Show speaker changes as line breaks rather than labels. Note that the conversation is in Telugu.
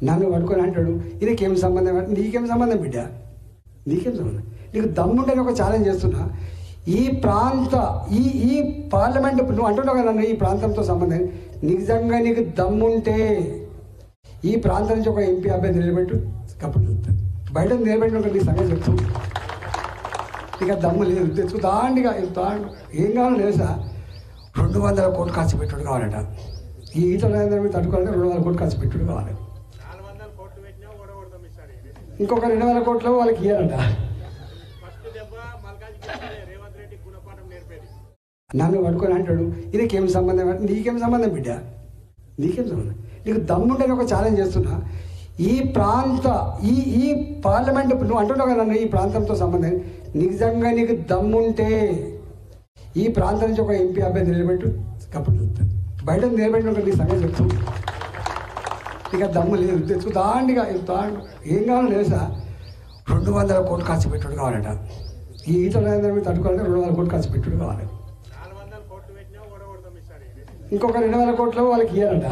నన్ను పట్టుకొని అంటాడు, ఈయనకేం సంబంధం? నీకేం సంబంధం బిడ్డ, నీకేం సంబంధం? నీకు దమ్ముంటే ఒక ఛాలెంజ్ చేస్తున్నా, ఈ ఈ పార్లమెంట్ నువ్వు అంటున్నావు కదా, ఈ ప్రాంతంతో సంబంధం, నిజంగా నీకు దమ్ముంటే ఈ ప్రాంతం నుంచి ఒక ఎంపీ అభ్యర్థి నిలబెట్టు, అప్పుడు చూస్తాను. బయట నిలబెట్టిన నీ సంగతి చెప్తూ ఇక దమ్ము లేదు, తెచ్చుకు దాండిగా ఏం కావాలో తెలుసా, 200 కోట్లు ఖర్చు పెట్టుడు కావాలట. ఈ ఈటల రాజేంద్ర తట్టుకోవాలంటే 200 కోట్లు ఖర్చు పెట్టుడు కావాలి. ఇంకొక 200 కోట్లు వాళ్ళకి ఇయ్యాలంట. నన్ను పట్టుకొని అంటాడు, ఈయనకేం సంబంధం? నీకేం సంబంధం బిడ్డ, నీకేం సంబంధం? నీకు దమ్ముంటే ఒక ఛాలెంజ్ చేస్తున్నా, ఈ ఈ పార్లమెంట్ నువ్వు అంటున్నావు కదా, ఈ ప్రాంతంతో సంబంధం, నిజంగా నీకు దమ్ముంటే ఈ ప్రాంతం నుంచి ఒక ఎంపీ అభ్యర్థి నిలబెట్టు, అప్పుడు చూస్తాను. బయట నిలబెట్టిన నీ సంగతి చెప్తూ ఇక దమ్ము లేదు, తెచ్చుకు దాండిగా ఏం కావాలో తెలుసా, 200 కోట్లు ఖర్చు పెట్టుడు కావాలట. ఈ ఈటల రాజేంద్ర తట్టుకోవాలంటే 200 కోట్లు ఖర్చు పెట్టుడు కావాలి. ఇంకొక 200 కోట్లు వాళ్ళకి ఇయ్యాలంట.